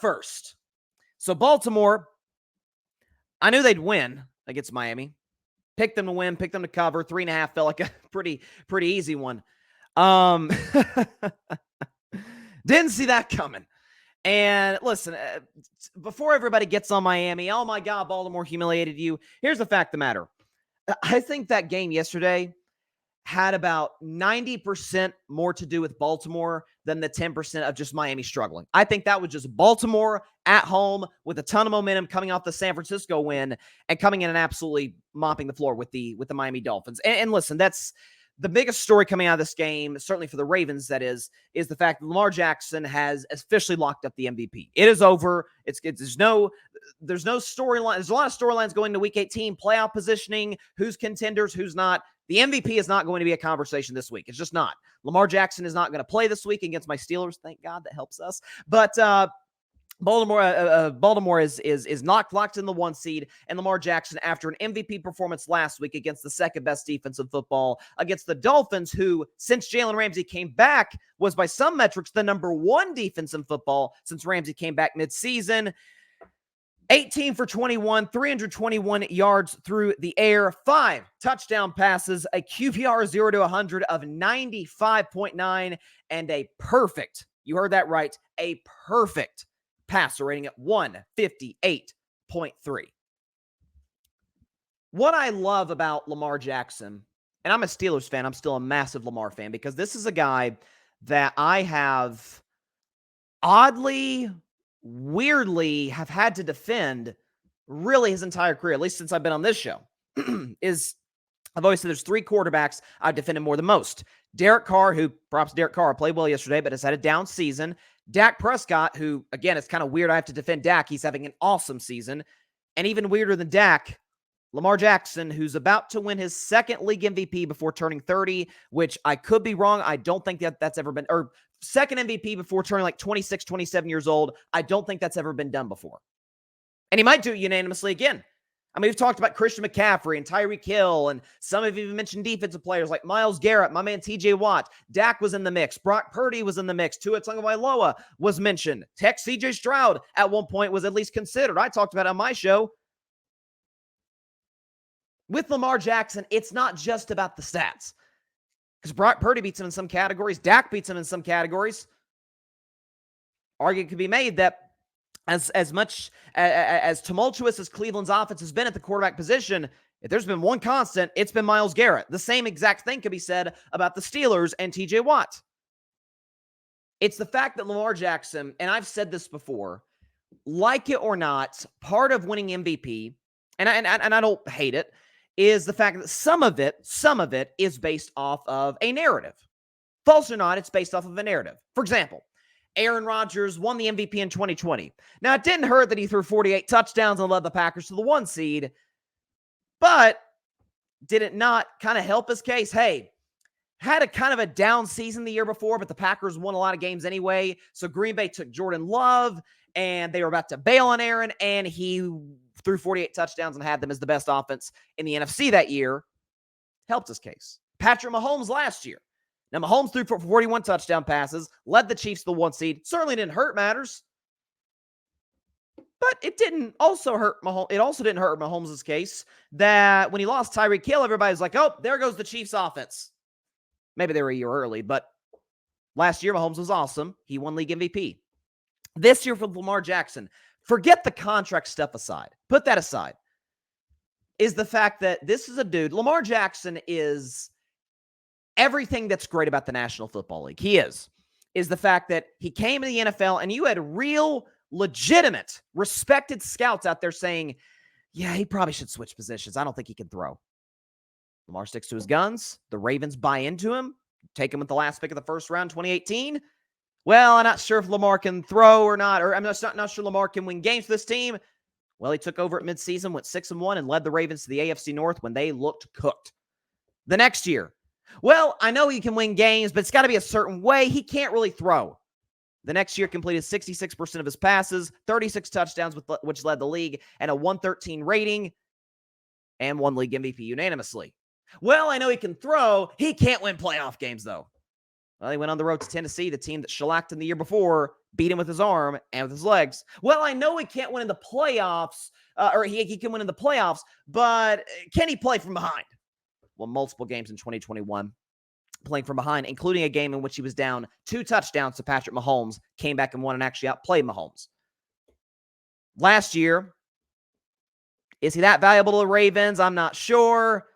first. So Baltimore, I knew they'd win against Miami. Picked them to win, picked them to cover. 3.5 felt like a pretty easy one. Didn't see that coming. And listen, before everybody gets on Miami, oh my God, Baltimore humiliated you. Here's the fact of the matter. I think that game yesterday had about 90% more to do with Baltimore than the 10% of just Miami struggling. I think that was just Baltimore at home with a ton of momentum coming off the San Francisco win and coming in and absolutely mopping the floor with the Miami Dolphins. And listen, that's the biggest story coming out of this game, certainly for the Ravens, that is the fact that Lamar Jackson has officially locked up the MVP. It is over. There's no storyline. There's a lot of storylines going to Week 18, playoff positioning, who's contenders, who's not. The MVP is not going to be a conversation this week. It's just not. Lamar Jackson is not going to play this week against my Steelers. Thank God, that helps us. But Baltimore is locked in the 1 seed, and Lamar Jackson, after an MVP performance last week against the second best defense in football, against the Dolphins, who, since Jalen Ramsey came back, was by some metrics the number 1 defense in football since Ramsey came back midseason. 18 for 21, 321 yards through the air, 5 touchdown passes, a QBR 0 to 100 of 95.9, and a perfect, you heard that right, a perfect passer rating at 158.3. What I love about Lamar Jackson, and I'm a Steelers fan, I'm still a massive Lamar fan, because this is a guy that I have weirdly have had to defend really his entire career, at least since I've been on this show, is I've always said there's 3 quarterbacks I've defended more than most. Derek Carr, who, props Derek Carr, played well yesterday, but has had a down season. Dak Prescott, who, again, it's kind of weird I have to defend Dak. He's having an awesome season. And even weirder than Dak, Lamar Jackson, who's about to win his 2nd league MVP before turning 30, which I could be wrong. I don't think that's ever been, or 2nd MVP before turning like 26, 27 years old. I don't think that's ever been done before. And he might do it unanimously again. I mean, we've talked about Christian McCaffrey and Tyreek Hill, and some of you even mentioned defensive players like Myles Garrett, my man TJ Watt. Dak was in the mix. Brock Purdy was in the mix. Tua Tagovailoa was mentioned. Heck, CJ Stroud at one point was at least considered. I talked about it on my show. With Lamar Jackson, it's not just about the stats. Because Brock Purdy beats him in some categories. Dak beats him in some categories. Argument could be made that as much as tumultuous as Cleveland's offense has been at the quarterback position, if there's been one constant, it's been Myles Garrett. The same exact thing could be said about the Steelers and TJ Watt. It's the fact that Lamar Jackson, and I've said this before, like it or not, part of winning MVP, and I don't hate it, is the fact that some of it is based off of a narrative. False or not, it's based off of a narrative. For example, Aaron Rodgers won the MVP in 2020. Now, it didn't hurt that he threw 48 touchdowns and led the Packers to the 1 seed, but did it not kind of help his case? Hey, had a kind of a down season the year before, but the Packers won a lot of games anyway, so Green Bay took Jordan Love, and they were about to bail on Aaron, and he threw 48 touchdowns and had them as the best offense in the NFC that year. Helped his case. Patrick Mahomes last year. Now, Mahomes threw for 41 touchdown passes, led the Chiefs to the 1 seed. Certainly didn't hurt matters. But it didn't also hurt Mahomes. It also didn't hurt Mahomes' case that when he lost Tyreek Hill, everybody was like, oh, there goes the Chiefs offense. Maybe they were a year early, but last year Mahomes was awesome. He won league MVP. This year for Lamar Jackson, forget the contract stuff aside. Put that aside. Is the fact that this is a dude, Lamar Jackson is everything that's great about the National Football League. He is the fact that he came to the NFL and you had real, legitimate, respected scouts out there saying, yeah, he probably should switch positions. I don't think he can throw. Lamar sticks to his guns. The Ravens buy into him. Take him with the last pick of the first round, 2018. Well, I'm not sure if Lamar can throw or not, or I'm not sure Lamar can win games for this team. Well, he took over at midseason, went 6-1, and led the Ravens to the AFC North when they looked cooked. The next year, well, I know he can win games, but it's got to be a certain way. He can't really throw. The next year completed 66% of his passes, 36 touchdowns, which led the league, and a 113 rating, and won league MVP unanimously. Well, I know he can throw. He can't win playoff games, though. Well, he went on the road to Tennessee, the team that shellacked him the year before, beat him with his arm and with his legs. Well, I know he can't win in the playoffs, or he can win in the playoffs, but can he play from behind? Well, multiple games in 2021 playing from behind, including a game in which he was down 2 touchdowns to Patrick Mahomes, came back and won and actually outplayed Mahomes. Last year, is he that valuable to the Ravens? I'm not sure.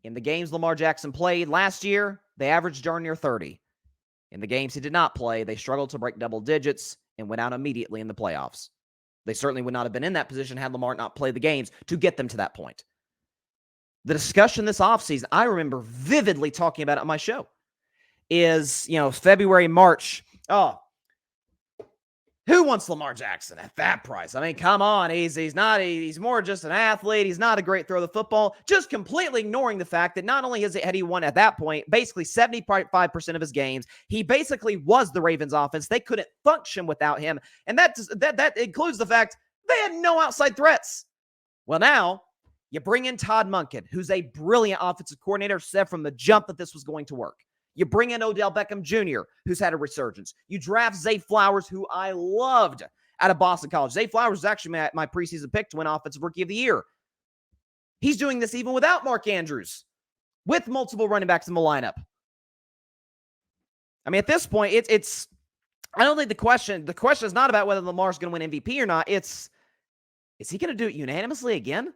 In the games Lamar Jackson played last year, they averaged darn near 30. In the games he did not play, they struggled to break double digits and went out immediately in the playoffs. They certainly would not have been in that position had Lamar not played the games to get them to that point. The discussion this offseason, I remember vividly talking about it on my show, is, February, March. Oh, who wants Lamar Jackson at that price? I mean, come on. He's more just an athlete. He's not a great throw of the football. Just completely ignoring the fact that not only had he won at that point, basically 75% of his games, he basically was the Ravens offense. They couldn't function without him. And that includes the fact they had no outside threats. Well, now you bring in Todd Monken, who's a brilliant offensive coordinator, said from the jump that this was going to work. You bring in Odell Beckham Jr., who's had a resurgence. You draft Zay Flowers, who I loved out of Boston College. Zay Flowers is actually my preseason pick to win Offensive Rookie of the Year. He's doing this even without Mark Andrews, with multiple running backs in the lineup. I mean, at this point, it's I don't think the question is not about whether Lamar's going to win MVP or not. Is he going to do it unanimously again?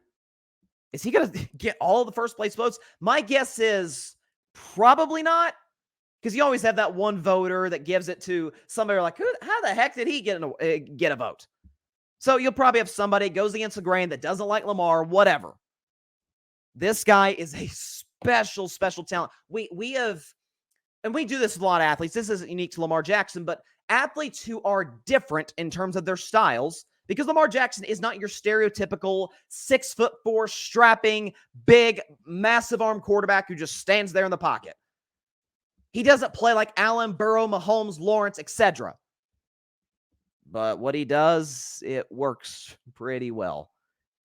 Is he going to get all the first place votes? My guess is probably not, because you always have that one voter that gives it to somebody like, how the heck did he get a vote? So you'll probably have somebody that goes against the grain that doesn't like Lamar, whatever. This guy is a special, special talent. We have, and we do this with a lot of athletes. This isn't unique to Lamar Jackson, but athletes who are different in terms of their styles, because Lamar Jackson is not your stereotypical 6'4", strapping, big, massive arm quarterback who just stands there in the pocket. He doesn't play like Allen, Burrow, Mahomes, Lawrence, etc. But what he does, it works pretty well.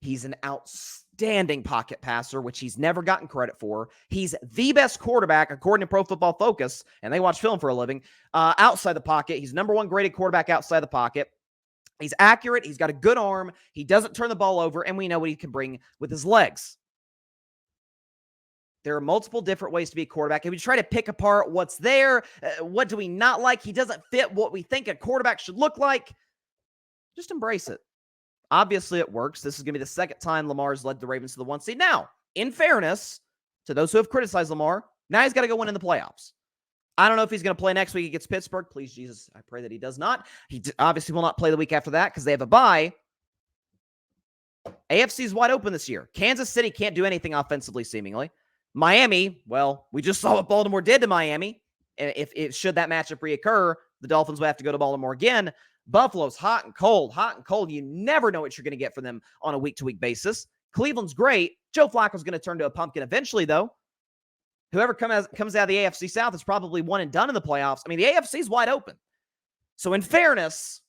He's an outstanding pocket passer, which he's never gotten credit for. He's the best quarterback, according to Pro Football Focus, and they watch film for a living, outside the pocket. He's number 1 graded quarterback outside the pocket. He's accurate. He's got a good arm. He doesn't turn the ball over, and we know what he can bring with his legs. There are multiple different ways to be a quarterback. If we try to pick apart what's there, what do we not like, he doesn't fit what we think a quarterback should look like, just embrace it. Obviously, it works. This is going to be the second time Lamar's led the Ravens to the 1 seed. Now, in fairness to those who have criticized Lamar, now he's got to go win in the playoffs. I don't know if he's going to play next week against Pittsburgh. Please, Jesus, I pray that he does not. He obviously will not play the week after that because they have a bye. AFC is wide open this year. Kansas City can't do anything offensively, seemingly. Miami, well, we just saw what Baltimore did to Miami. If should that matchup reoccur, the Dolphins will have to go to Baltimore again. Buffalo's hot and cold, hot and cold. You never know what you're going to get from them on a week-to-week basis. Cleveland's great. Joe Flacco's going to turn to a pumpkin eventually, though. Whoever comes out of the AFC South is probably one and done in the playoffs. I mean, the AFC is wide open. So in fairness,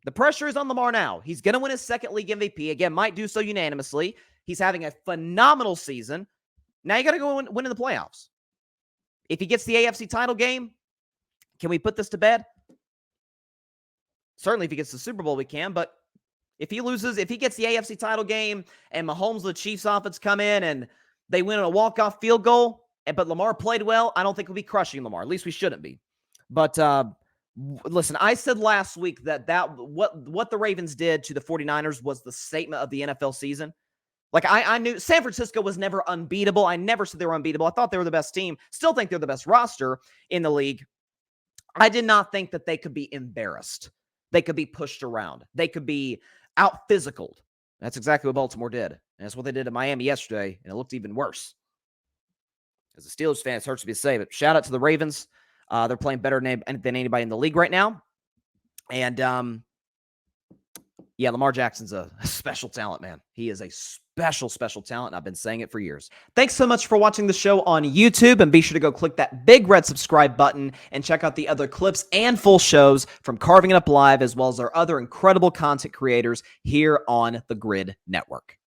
the pressure is on Lamar now. He's going to win his second league MVP. Again, might do so unanimously. He's having a phenomenal season. Now you got to go win in the playoffs. If he gets the AFC title game, can we put this to bed? Certainly if he gets the Super Bowl, we can. But if he loses, if he gets the AFC title game and Mahomes, the Chiefs offense come in and they win on a walk-off field goal, but Lamar played well, I don't think we'll be crushing Lamar. At least we shouldn't be. But listen, I said last week that what the Ravens did to the 49ers was the statement of the NFL season. Like, I knew San Francisco was never unbeatable. I never said they were unbeatable. I thought they were the best team. Still think they're the best roster in the league. I did not think that they could be embarrassed. They could be pushed around. They could be out-physicaled. That's exactly what Baltimore did. And that's what they did to Miami yesterday, and it looked even worse. As a Steelers fan, it hurts to be say, but shout out to the Ravens. They're playing better than anybody in the league right now. And, yeah, Lamar Jackson's a special talent, man. He is a special, special talent, and I've been saying it for years. Thanks so much for watching the show on YouTube, and be sure to go click that big red subscribe button and check out the other clips and full shows from Carving It Up Live, as well as our other incredible content creators here on the Grid Network.